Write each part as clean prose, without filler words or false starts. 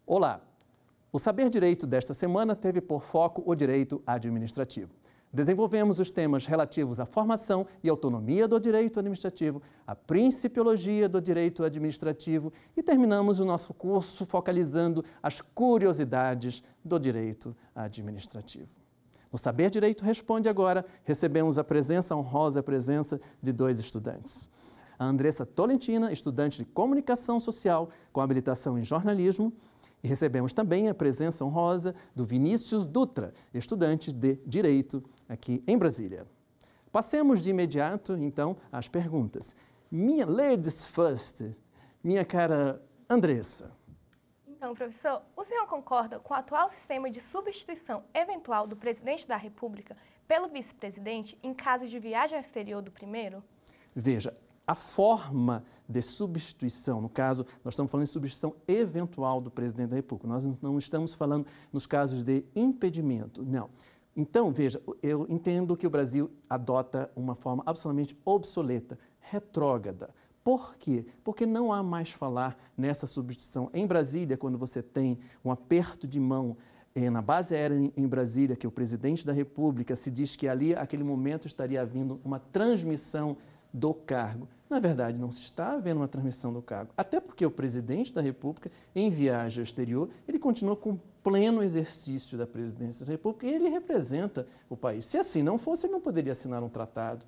Olá! O Saber Direito desta semana teve por foco o direito administrativo. Desenvolvemos os temas relativos à formação e autonomia do direito administrativo, a principiologia do direito administrativo e terminamos o nosso curso focalizando as curiosidades do direito administrativo. No Saber Direito Responde Agora, recebemos a honrosa presença de dois estudantes. A Andressa Tolentina, estudante de Comunicação Social com habilitação em Jornalismo, e recebemos também a presença honrosa do Vinícius Dutra, estudante de Direito aqui em Brasília. Passemos de imediato, então, às perguntas. Ladies first, minha cara Andressa. Então, professor, o senhor concorda com o atual sistema de substituição eventual do presidente da República pelo vice-presidente em caso de viagem ao exterior do primeiro? Veja, a forma de substituição, no caso, nós estamos falando de substituição eventual do presidente da República, nós não estamos falando nos casos de impedimento, não. Então, veja, eu entendo que o Brasil adota uma forma absolutamente obsoleta, retrógrada. Por quê? Porque não há mais falar nessa substituição. Em Brasília, quando você tem um aperto de mão na base aérea em Brasília, que o presidente da República se diz que ali, naquele momento, estaria havendo uma transmissão do cargo. Na verdade, não se está havendo uma transmissão do cargo, até porque o presidente da República, em viagem ao exterior, ele continua com pleno exercício da presidência da República e ele representa o país. Se assim não fosse, ele não poderia assinar um tratado.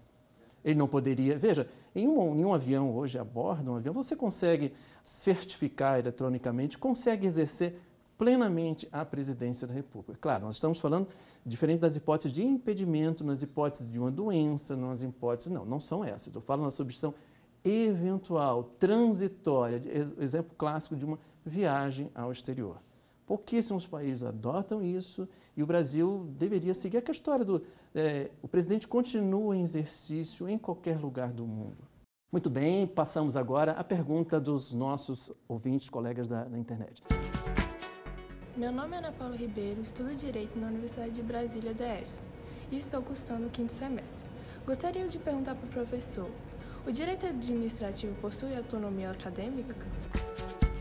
Ele não poderia... Veja, em um avião hoje, a bordo de um avião, você consegue certificar eletronicamente, consegue exercer plenamente a presidência da República. Claro, nós estamos falando, diferente das hipóteses de impedimento, nas hipóteses de uma doença, nas hipóteses... Não são essas. Eu falo na substituição eventual, transitória, exemplo clássico de uma viagem ao exterior. Pouquíssimos países adotam isso e o Brasil deveria seguir a história do... o presidente continua em exercício em qualquer lugar do mundo. Muito bem, passamos agora à pergunta dos nossos ouvintes, colegas da internet. Meu nome é Ana Paula Ribeiro, estudo Direito na Universidade de Brasília, DF, e estou cursando o 5º semestre. Gostaria de perguntar para o professor, o direito administrativo possui autonomia acadêmica?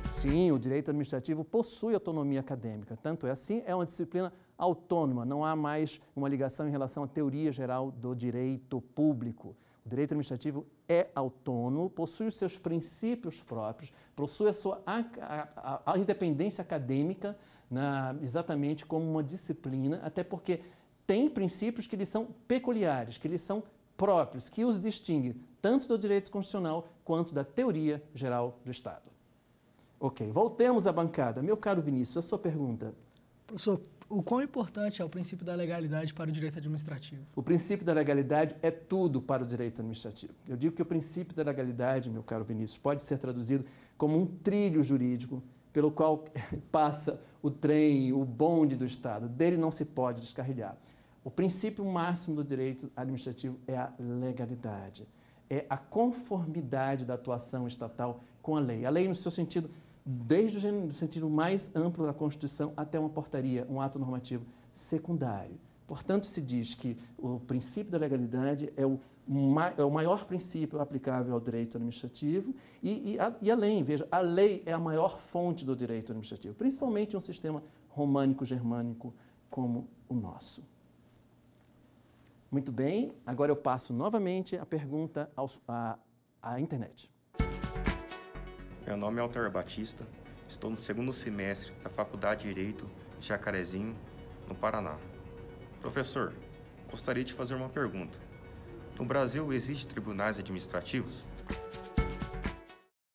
Sim, o direito administrativo possui autonomia acadêmica, tanto é assim, é uma disciplina autônoma, não há mais uma ligação em relação à teoria geral do direito público. O direito administrativo é autônomo, possui os seus princípios próprios, possui a independência acadêmica, exatamente como uma disciplina, até porque tem princípios que lhes são peculiares, que lhes são próprios, que os distinguem tanto do direito constitucional quanto da teoria geral do Estado. Ok, voltemos à bancada. Meu caro Vinícius, a sua pergunta. Professor, o quão importante é o princípio da legalidade para o direito administrativo? O princípio da legalidade é tudo para o direito administrativo. Eu digo que o princípio da legalidade, meu caro Vinícius, pode ser traduzido como um trilho jurídico pelo qual passa o trem, o bonde do Estado. Dele não se pode descarrilhar. O princípio máximo do direito administrativo é a legalidade, é a conformidade da atuação estatal com a lei. A lei no seu sentido, desde o sentido mais amplo da Constituição até uma portaria, um ato normativo secundário. Portanto, se diz que o princípio da legalidade é o maior princípio aplicável ao direito administrativo e além, veja, a lei é a maior fonte do direito administrativo, principalmente em um sistema românico-germânico como o nosso. Muito bem, agora eu passo novamente a pergunta à internet. Meu nome é Altair Batista, estou no 2º semestre da Faculdade de Direito de Jacarezinho, no Paraná. Professor, gostaria de fazer uma pergunta. No Brasil, existem tribunais administrativos?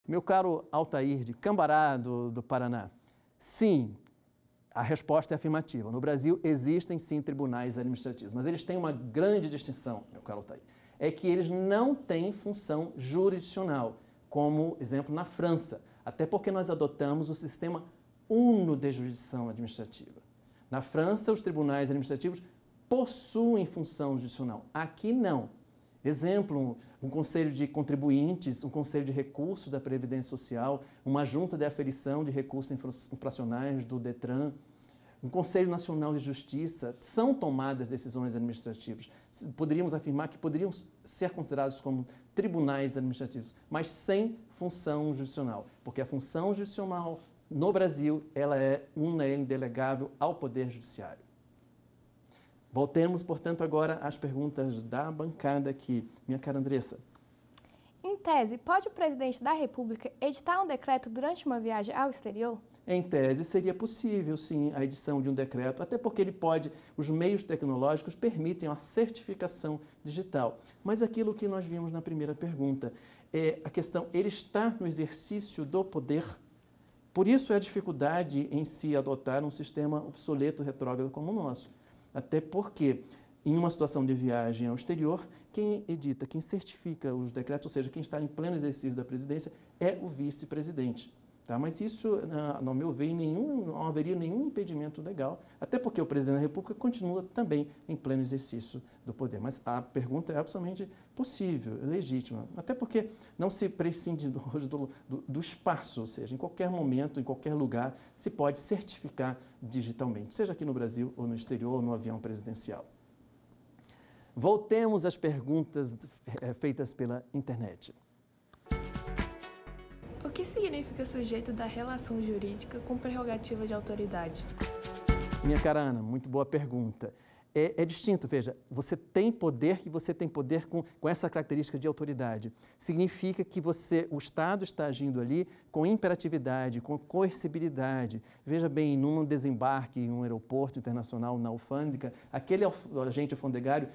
Meu caro Altair de Cambará, do Paraná, sim, a resposta é afirmativa. No Brasil, existem sim tribunais administrativos, mas eles têm uma grande distinção, meu caro Altair, é que eles não têm função jurisdicional, como exemplo na França, até porque nós adotamos o sistema uno de jurisdição administrativa. Na França, os tribunais administrativos possuem função jurisdicional, aqui não. Exemplo, um conselho de contribuintes, um conselho de recursos da Previdência Social, uma junta de aferição de recursos infracionais do DETRAN, um Conselho Nacional de Justiça, são tomadas decisões administrativas. Poderíamos afirmar que poderiam ser considerados como tribunais administrativos, mas sem função jurisdicional, porque a função jurisdicional no Brasil, ela é indelegável ao Poder Judiciário. Voltemos, portanto, agora às perguntas da bancada aqui. Minha cara Andressa. Em tese, pode o presidente da República editar um decreto durante uma viagem ao exterior? Em tese, seria possível, sim, a edição de um decreto, até porque os meios tecnológicos permitem a certificação digital. Mas aquilo que nós vimos na primeira pergunta, a questão, ele está no exercício do poder. Por isso é a dificuldade em se adotar um sistema obsoleto, retrógrado como o nosso. Até porque, em uma situação de viagem ao exterior, quem edita, quem certifica os decretos, ou seja, quem está em pleno exercício da presidência, é o vice-presidente. Tá? Mas isso, no meu ver, não haveria nenhum impedimento legal, até porque o presidente da República continua também em pleno exercício do poder. Mas a pergunta é absolutamente possível, legítima, até porque não se prescinde hoje do espaço, ou seja, em qualquer momento, em qualquer lugar, se pode certificar digitalmente, seja aqui no Brasil ou no exterior, ou no avião presidencial. Voltemos às perguntas feitas pela internet. O que significa sujeito da relação jurídica com prerrogativa de autoridade? Minha cara Ana, muito boa pergunta. É distinto, veja, você tem poder e você tem poder com essa característica de autoridade. Significa que o Estado está agindo ali com imperatividade, com coercibilidade. Veja bem, num desembarque em um aeroporto internacional, na alfândega, aquele agente alfandegário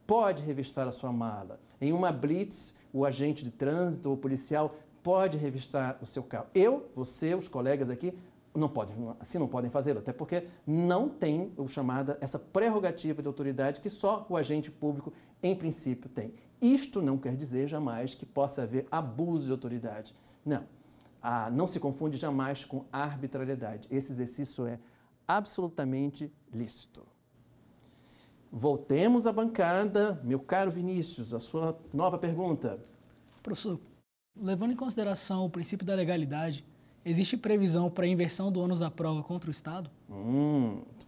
pode revistar a sua mala. Em uma blitz, o agente de trânsito ou policial pode revistar o seu carro. Você, os colegas aqui, não podem fazê-lo, até porque não tem essa prerrogativa de autoridade que só o agente público, em princípio, tem. Isto não quer dizer jamais que possa haver abuso de autoridade. Não. Não se confunde jamais com arbitrariedade. Esse exercício é absolutamente lícito. Voltemos à bancada. Meu caro Vinícius, a sua nova pergunta. Professor, levando em consideração o princípio da legalidade, existe previsão para a inversão do ônus da prova contra o Estado?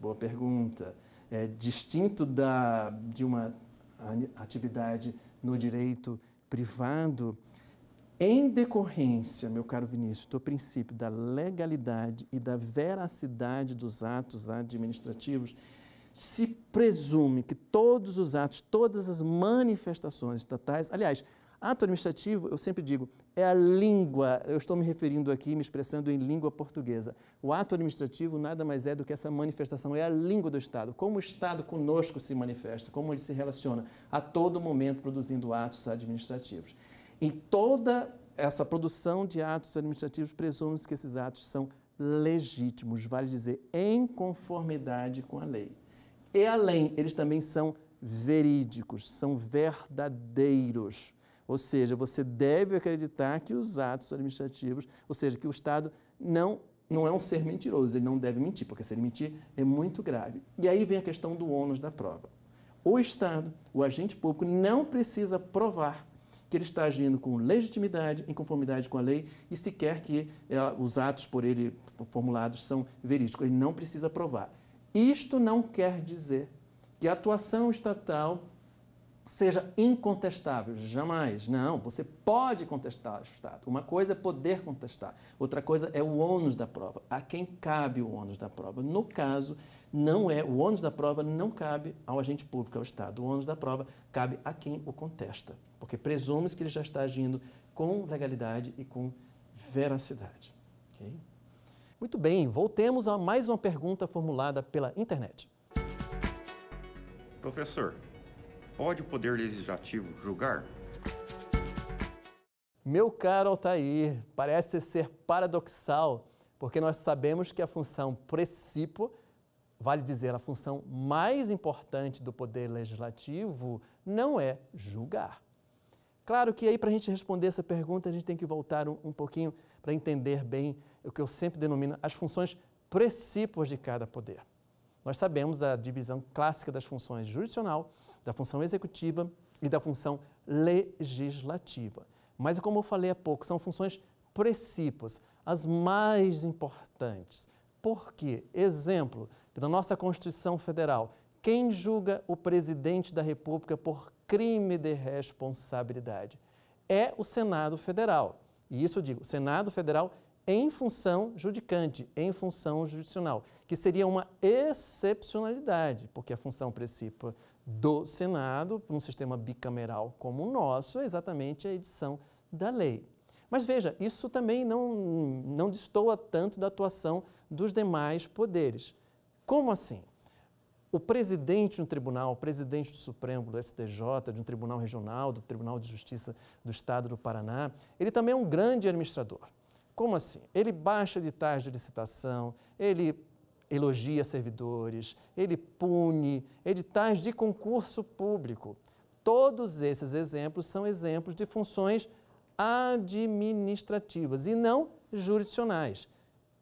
Boa pergunta. É distinto de uma atividade no direito privado, em decorrência, meu caro Vinícius, do princípio da legalidade e da veracidade dos atos administrativos, se presume que todos os atos, todas as manifestações estatais, aliás, ato administrativo, eu sempre digo, é a língua, eu estou me referindo aqui, me expressando em língua portuguesa. O ato administrativo nada mais é do que essa manifestação, é a língua do Estado. Como o Estado conosco se manifesta, como ele se relaciona a todo momento produzindo atos administrativos. Em toda essa produção de atos administrativos, presume-se que esses atos são legítimos, vale dizer, em conformidade com a lei. E além, eles também são verídicos, são verdadeiros. Ou seja, você deve acreditar que os atos administrativos, ou seja, que o Estado não é um ser mentiroso, ele não deve mentir, porque se ele mentir é muito grave. E aí vem a questão do ônus da prova. O Estado, o agente público, não precisa provar que ele está agindo com legitimidade, em conformidade com a lei e sequer que os atos por ele formulados são verídicos. Ele não precisa provar. Isto não quer dizer que a atuação estatal seja incontestável, jamais. Não, você pode contestar o Estado. Uma coisa é poder contestar, outra coisa é o ônus da prova. A quem cabe o ônus da prova? No caso, o ônus da prova não cabe ao agente público, ao Estado. O ônus da prova cabe a quem o contesta, porque presume-se que ele já está agindo com legalidade e com veracidade. Okay? Muito bem, voltemos a mais uma pergunta formulada pela internet. Professor, pode o Poder Legislativo julgar? Meu caro Altair, parece ser paradoxal, porque nós sabemos que a função precípua, vale dizer, a função mais importante do Poder Legislativo, não é julgar. Claro que aí, para a gente responder essa pergunta, a gente tem que voltar um pouquinho para entender bem o que eu sempre denomino as funções precípuas de cada poder. Nós sabemos a divisão clássica das funções jurisdicional, da função executiva e da função legislativa. Mas, como eu falei há pouco, são funções precípuas, as mais importantes. Por quê? Exemplo, pela nossa Constituição Federal, quem julga o presidente da República por crime de responsabilidade? É o Senado Federal. E isso eu digo, o Senado Federal em função judicante, em função jurisdicional, que seria uma excepcionalidade, porque a função principal do Senado, para um sistema bicameral como o nosso, é exatamente a edição da lei. Mas veja, isso também não destoa tanto da atuação dos demais poderes. Como assim? O presidente de um tribunal, o presidente do Supremo, do STJ, de um tribunal regional, do Tribunal de Justiça do Estado do Paraná, ele também é um grande administrador. Como assim? Ele baixa editais de licitação, ele elogia servidores, ele pune editais de concurso público. Todos esses exemplos são exemplos de funções administrativas e não jurisdicionais.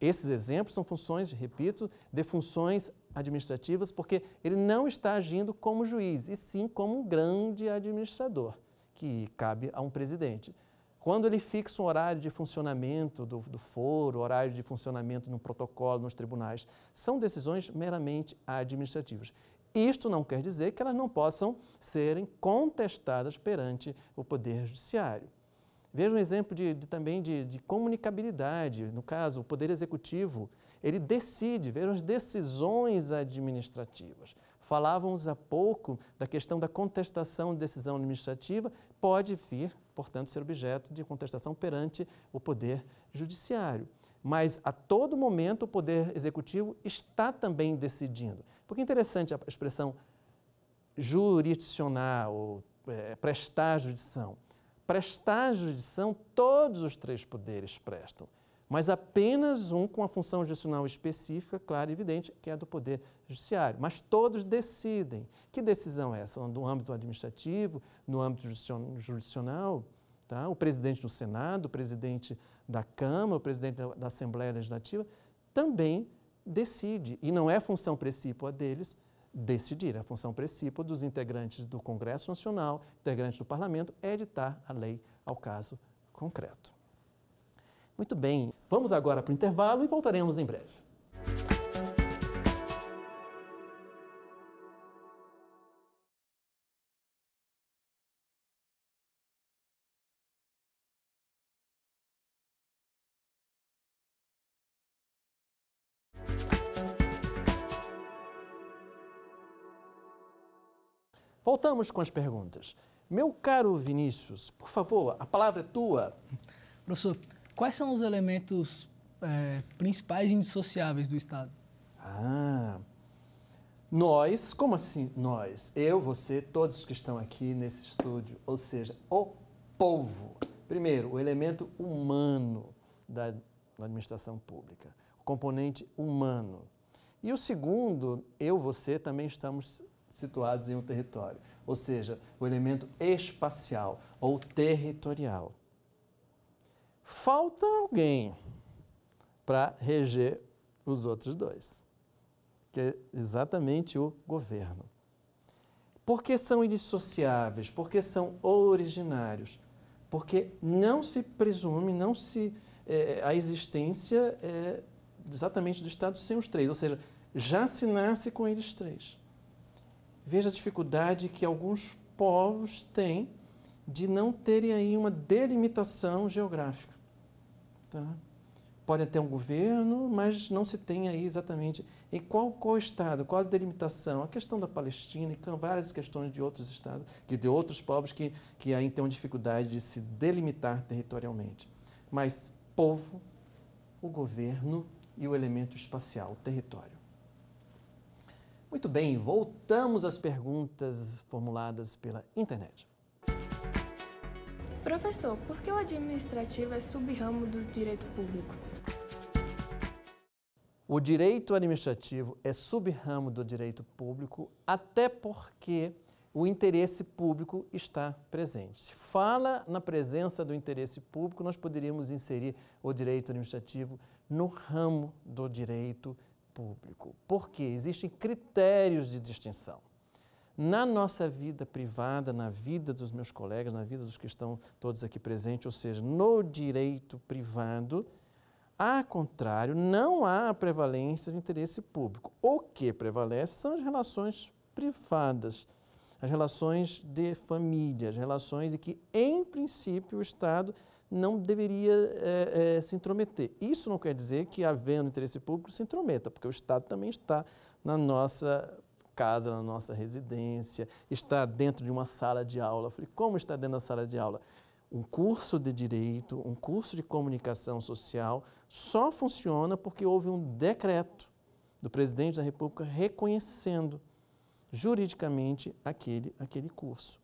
Esses exemplos são funções, repito, de funções administrativas, porque ele não está agindo como juiz, e sim como um grande administrador, que cabe a um presidente. Quando ele fixa um horário de funcionamento do foro, horário de funcionamento no protocolo, nos tribunais, são decisões meramente administrativas. Isto não quer dizer que elas não possam serem contestadas perante o Poder Judiciário. Veja um exemplo também de comunicabilidade. No caso, o Poder Executivo, ele decide, vejam as decisões administrativas. Falávamos há pouco da questão da contestação de decisão administrativa, pode vir, portanto, ser objeto de contestação perante o Poder Judiciário. Mas, a todo momento, o Poder Executivo está também decidindo. Porque é interessante a expressão jurisdicional, ou prestar jurisdição. Prestar jurisdição, todos os três poderes prestam, mas apenas um com a função jurisdicional específica, clara e evidente, que é a do Poder Judiciário. Mas todos decidem. Que decisão é essa? No âmbito administrativo, no âmbito jurisdicional, tá? O presidente do Senado, o presidente da Câmara, o presidente da Assembleia Legislativa também decide. E não é função precípua deles decidir. A função precípua dos integrantes do Congresso Nacional, integrantes do Parlamento, é editar a lei ao caso concreto. Muito bem, vamos agora para o intervalo e voltaremos em breve. Voltamos com as perguntas. Meu caro Vinícius, por favor, a palavra é tua. Professor, quais são os elementos principais e indissociáveis do Estado? Nós, como assim nós? Eu, você, todos que estão aqui nesse estúdio, ou seja, o povo. Primeiro, o elemento humano da administração pública, o componente humano. E o segundo, eu, você, também estamos situados em um território, ou seja, o elemento espacial ou territorial. Falta alguém para reger os outros dois, que é exatamente o governo. Por que são indissociáveis? Porque são originários? Porque não se presume, a existência exatamente do Estado sem os três, ou seja, já se nasce com eles três. Veja a dificuldade que alguns povos têm de não terem aí uma delimitação geográfica. Tá? Pode ter um governo, mas não se tem aí exatamente em qual estado, qual a delimitação. A questão da Palestina e várias questões de outros estados, de outros povos que aí têm uma dificuldade de se delimitar territorialmente. Mas povo, o governo e o elemento espacial, o território. Muito bem, voltamos às perguntas formuladas pela internet. Professor, por que o administrativo é sub-ramo do direito público? O direito administrativo é sub-ramo do direito público, até porque o interesse público está presente. Se fala na presença do interesse público, nós poderíamos inserir o direito administrativo no ramo do direito público. Porque existem critérios de distinção. Na nossa vida privada, na vida dos meus colegas, na vida dos que estão todos aqui presentes, ou seja, no direito privado, ao contrário, não há a prevalência do interesse público. O que prevalece são as relações privadas, as relações de família, as relações em que, em princípio, o Estado não deveria se intrometer. Isso não quer dizer que, havendo interesse público, se intrometa, porque o Estado também está na nossa casa, na nossa residência, está dentro de uma sala de aula. Eu falei, como está dentro da sala de aula? Um curso de direito, um curso de comunicação social só funciona porque houve um decreto do presidente da República reconhecendo juridicamente aquele curso.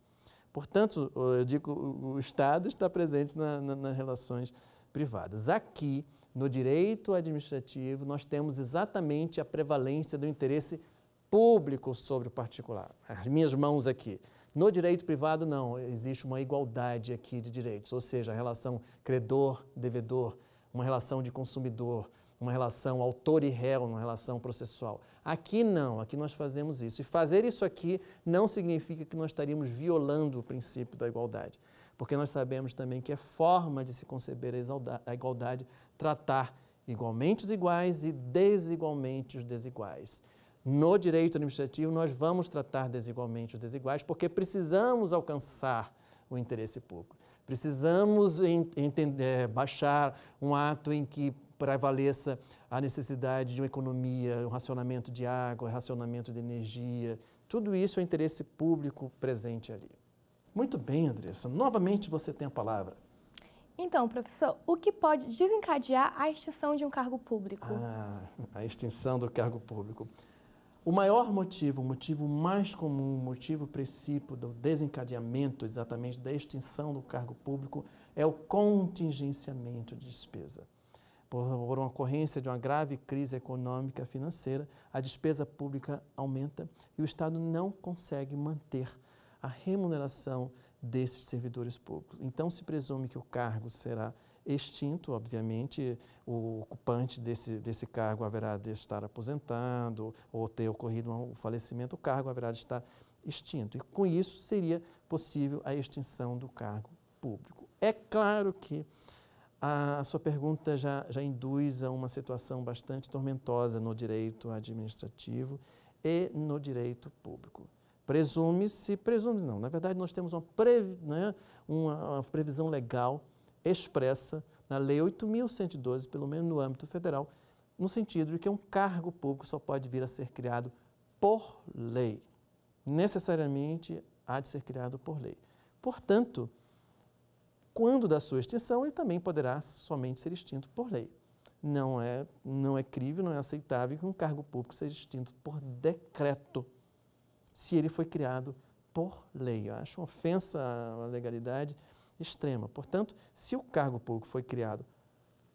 Portanto, eu digo, o Estado está presente nas relações privadas. Aqui, no direito administrativo, nós temos exatamente a prevalência do interesse público sobre o particular. As minhas mãos aqui. No direito privado, não, existe uma igualdade aqui de direitos, ou seja, a relação credor-devedor, uma relação de consumidor, uma relação autor e réu, uma relação processual. Aqui não, aqui nós fazemos isso. E fazer isso aqui não significa que nós estaríamos violando o princípio da igualdade, porque nós sabemos também que é forma de se conceber a igualdade tratar igualmente os iguais e desigualmente os desiguais. No direito administrativo, nós vamos tratar desigualmente os desiguais porque precisamos alcançar o interesse público. Precisamos baixar um ato em que prevaleça a necessidade de uma economia, um racionamento de água, racionamento de energia. Tudo isso é interesse público presente ali. Muito bem, Andressa. Novamente você tem a palavra. Então, professor, o que pode desencadear a extinção de um cargo público? A extinção do cargo público. O maior motivo, o motivo mais comum, o motivo princípio do desencadeamento exatamente da extinção do cargo público é o contingenciamento de despesa. Por uma ocorrência de uma grave crise econômica financeira, a despesa pública aumenta e o Estado não consegue manter a remuneração desses servidores públicos. Então, se presume que o cargo será extinto, obviamente, o ocupante desse cargo haverá de estar aposentado ou ter ocorrido um falecimento, o cargo haverá de estar extinto. E com isso seria possível a extinção do cargo público. É claro que a sua pergunta já induz a uma situação bastante tormentosa no direito administrativo e no direito público. Presume-se não, na verdade nós temos uma previsão legal expressa na Lei 8.112, pelo menos no âmbito federal, no sentido de que um cargo público só pode vir a ser criado por lei. Necessariamente há de ser criado por lei. Portanto, quando da sua extinção, ele também poderá somente ser extinto por lei. Não é crível, não é aceitável que um cargo público seja extinto por decreto, se ele foi criado por lei. Eu acho uma ofensa à legalidade extrema. Portanto, se o cargo público foi criado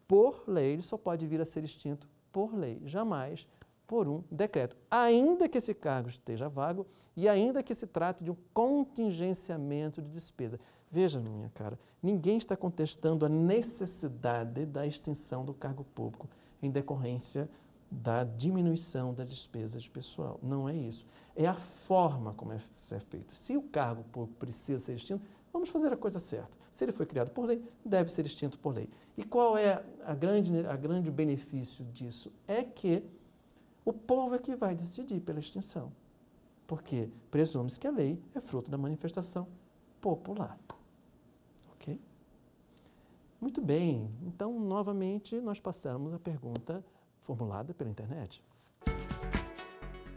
por lei, ele só pode vir a ser extinto por lei, jamais por um decreto, ainda que esse cargo esteja vago e ainda que se trate de um contingenciamento de despesa. Veja, minha cara, ninguém está contestando a necessidade da extinção do cargo público em decorrência da diminuição da despesa de pessoal. Não é isso. É a forma como é feita. Se o cargo público precisa ser extinto, vamos fazer a coisa certa. Se ele foi criado por lei, deve ser extinto por lei. E qual é a grande benefício disso? É que o povo é que vai decidir pela extinção. Porque presume-se que a lei é fruto da manifestação popular. Ok? Muito bem. Então, novamente, nós passamos a pergunta formulada pela internet.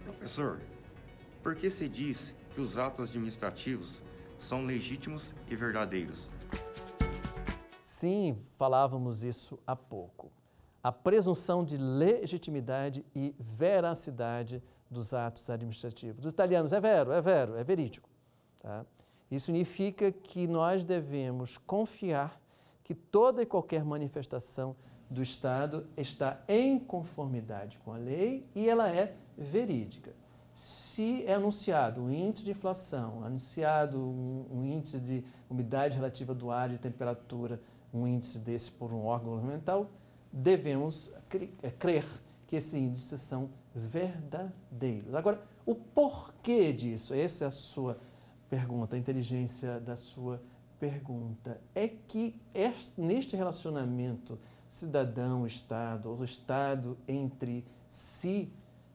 Professor, por que se diz que os atos administrativos são legítimos e verdadeiros? Sim, falávamos isso há pouco. A presunção de legitimidade e veracidade dos atos administrativos. Dos italianos, é vero, é verídico. Tá? Isso significa que nós devemos confiar que toda e qualquer manifestação do Estado está em conformidade com a lei e ela é verídica. Se é anunciado um índice de inflação, anunciado um índice de umidade relativa do ar e de temperatura, um índice desse por um órgão governamental, devemos crer que esses índices são verdadeiros. Agora, o porquê disso? Essa é a sua pergunta, a inteligência da sua pergunta. É que neste relacionamento cidadão-Estado, ou Estado entre si,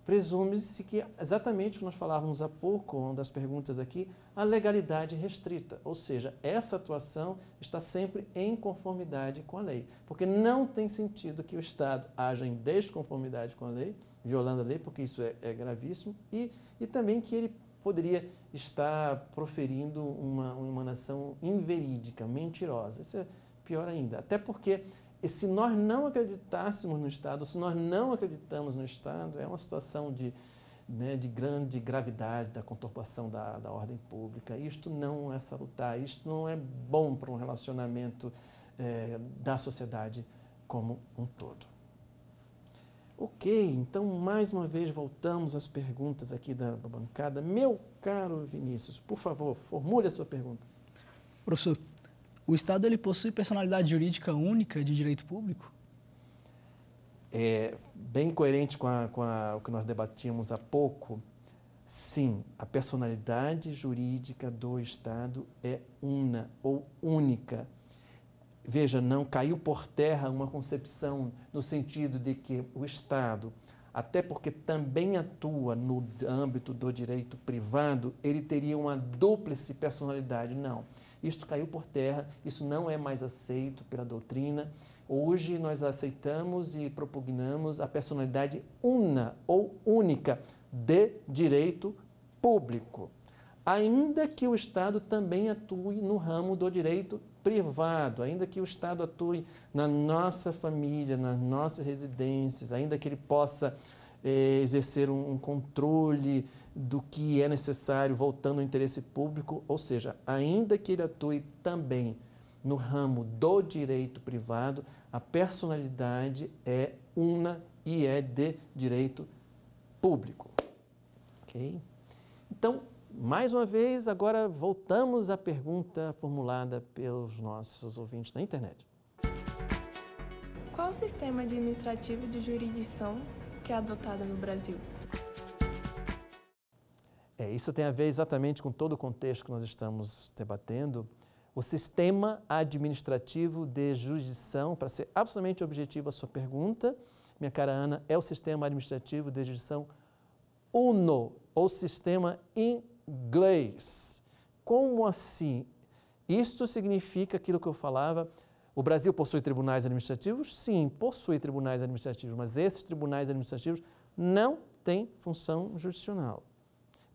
presume-se que, exatamente o que nós falávamos há pouco, uma das perguntas aqui, a legalidade restrita, ou seja, essa atuação está sempre em conformidade com a lei, porque não tem sentido que o Estado haja em desconformidade com a lei, violando a lei, porque isso é gravíssimo, e também que ele poderia estar proferindo uma emanação inverídica, mentirosa. Isso é pior ainda, até porque se nós não acreditássemos no Estado, se nós não acreditamos no Estado, é uma situação de grande gravidade da conturbação da ordem pública. Isto não é salutar, isto não é bom para um relacionamento da sociedade como um todo. Ok, então mais uma vez voltamos às perguntas aqui da bancada. Meu caro Vinícius, por favor, formule a sua pergunta. Professor, o Estado ele possui personalidade jurídica única de direito público? É bem coerente com o que nós debatíamos há pouco. Sim, a personalidade jurídica do Estado é una ou única. Veja, não caiu por terra uma concepção no sentido de que o Estado, até porque também atua no âmbito do direito privado, ele teria uma dúplice personalidade. Não. Isto caiu por terra, isso não é mais aceito pela doutrina. Hoje nós aceitamos e propugnamos a personalidade una ou única de direito público, ainda que o Estado também atue no ramo do direito privado, ainda que o Estado atue na nossa família, nas nossas residências, ainda que ele possa exercer um controle do que é necessário, voltando ao interesse público, ou seja, ainda que ele atue também no ramo do direito privado, a personalidade é una e é de direito público. Ok? Então, mais uma vez, agora voltamos à pergunta formulada pelos nossos ouvintes na internet. Qual o sistema administrativo de jurisdição que é adotado no Brasil? Isso tem a ver exatamente com todo o contexto que nós estamos debatendo. O sistema administrativo de jurisdição, para ser absolutamente objetivo a sua pergunta, minha cara Ana, é o sistema administrativo de jurisdição UNO, ou sistema inglês. Como assim? Isto significa aquilo que eu falava. O Brasil possui tribunais administrativos? Sim, possui tribunais administrativos, mas esses tribunais administrativos não têm função jurisdicional.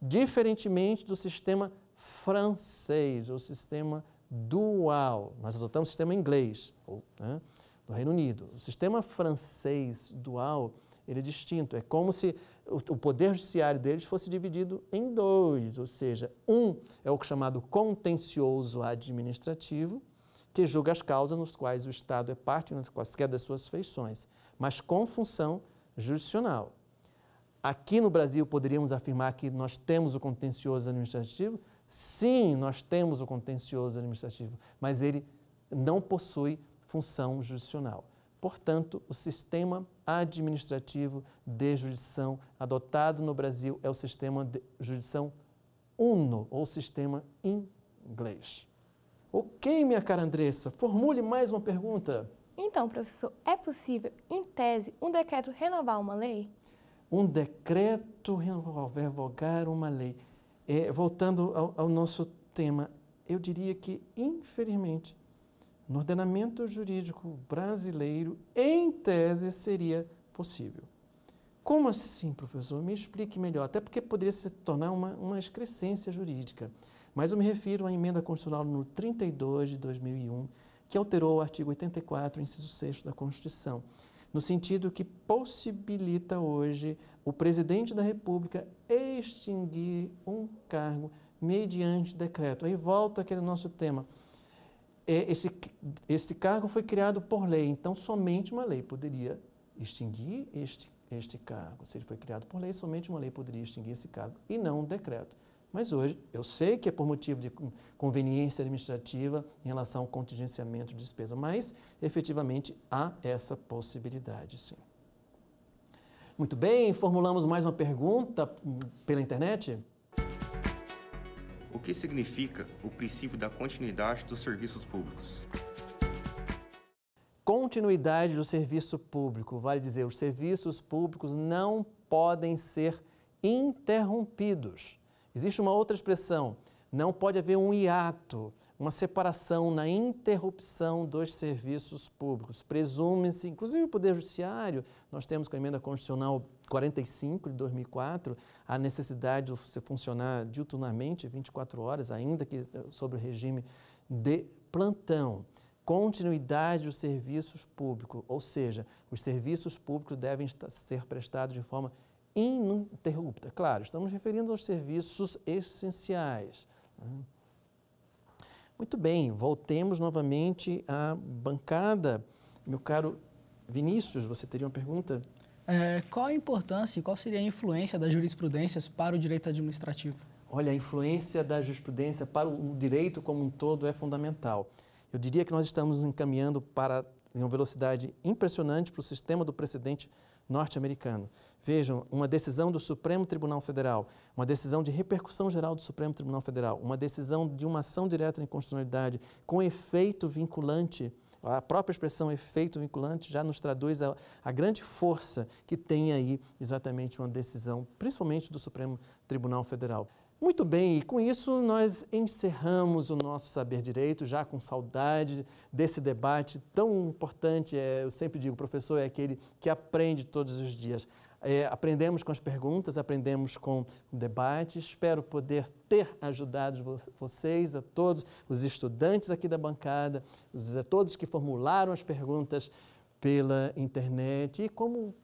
Diferentemente do sistema francês, ou sistema dual. Nós adotamos o sistema inglês, do Reino Unido. O sistema francês dual, ele é distinto. É como se o poder judiciário deles fosse dividido em dois, ou seja, um é o chamado contencioso administrativo, que julga as causas nos quais o Estado é parte, nas quaisquer das suas feições, mas com função jurisdicional. Aqui no Brasil, poderíamos afirmar que nós temos o contencioso administrativo? Sim, nós temos o contencioso administrativo, mas ele não possui função jurisdicional. Portanto, o sistema administrativo de jurisdição adotado no Brasil é o sistema de jurisdição UNO, ou sistema inglês. Ok, minha cara Andressa, formule mais uma pergunta. Então, professor, é possível, em tese, um decreto renovar uma lei? Um decreto revogar uma lei. Voltando ao nosso tema, eu diria que, infelizmente, no ordenamento jurídico brasileiro, em tese, seria possível. Como assim, professor? Me explique melhor, até porque poderia se tornar uma excrescência jurídica. Mas eu me refiro à emenda constitucional número 32 de 2001, que alterou o artigo 84, inciso 6º da Constituição, no sentido que possibilita hoje o presidente da República extinguir um cargo mediante decreto. Aí volta aquele nosso tema. Esse cargo foi criado por lei, então somente uma lei poderia extinguir este cargo. Se ele foi criado por lei, somente uma lei poderia extinguir esse cargo e não um decreto. Mas hoje, eu sei que é por motivo de conveniência administrativa em relação ao contingenciamento de despesa, mas efetivamente há essa possibilidade, sim. Muito bem, formulamos mais uma pergunta pela internet. O que significa o princípio da continuidade dos serviços públicos? continuidade do serviço público, vale dizer, os serviços públicos não podem ser interrompidos. Existe uma outra expressão, não pode haver um hiato, uma separação na interrupção dos serviços públicos. Presume-se, inclusive o Poder Judiciário, nós temos com a Emenda Constitucional 45 de 2004, a necessidade de você funcionar diuturnamente, 24 horas, ainda que sob o regime de plantão. Continuidade dos serviços públicos, ou seja, os serviços públicos devem ser prestados de forma ininterrupta. Claro, estamos referindo aos serviços essenciais. Muito bem, voltemos novamente à bancada. Meu caro Vinícius, você teria uma pergunta? Qual a importância e qual seria a influência das jurisprudências para o direito administrativo? Olha, a influência da jurisprudência para o direito como um todo é fundamental. Eu diria que nós estamos encaminhando para uma velocidade impressionante para o sistema do precedente norte-americano. Vejam, uma decisão do Supremo Tribunal Federal, uma decisão de repercussão geral do Supremo Tribunal Federal, uma decisão de uma ação direta de inconstitucionalidade com efeito vinculante, a própria expressão efeito vinculante já nos traduz a grande força que tem aí exatamente uma decisão, principalmente do Supremo Tribunal Federal. Muito bem, e com isso nós encerramos o nosso Saber Direito, já com saudade desse debate tão importante. Eu sempre digo, o professor é aquele que aprende todos os dias. Aprendemos com as perguntas, aprendemos com o debate. Espero poder ter ajudado vocês, a todos os estudantes aqui da bancada, a todos que formularam as perguntas pela internet e como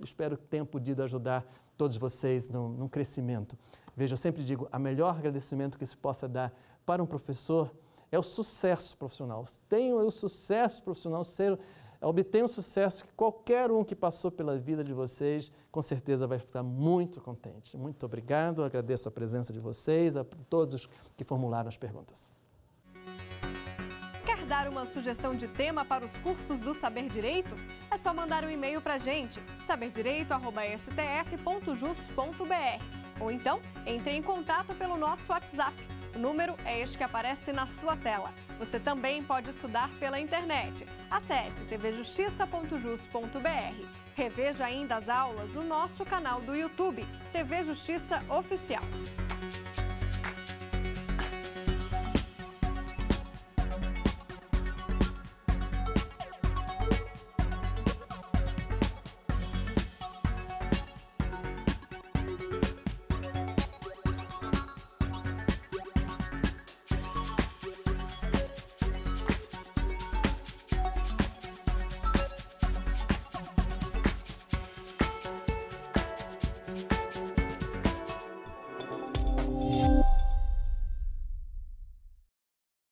espero ter podido ajudar todos vocês no crescimento. Veja, eu sempre digo, o melhor agradecimento que se possa dar para um professor é o sucesso profissional. Tenha o sucesso profissional, obtenha o sucesso que qualquer um que passou pela vida de vocês, com certeza vai ficar muito contente. Muito obrigado, agradeço a presença de vocês, a todos que formularam as perguntas. Quer dar uma sugestão de tema para os cursos do Saber Direito? É só mandar um e-mail para a gente, saberdireito@stf.jus.br. Ou então, entre em contato pelo nosso WhatsApp. O número é este que aparece na sua tela. Você também pode estudar pela internet. Acesse tvjustiça.jus.br. Reveja ainda as aulas no nosso canal do YouTube, TV Justiça Oficial.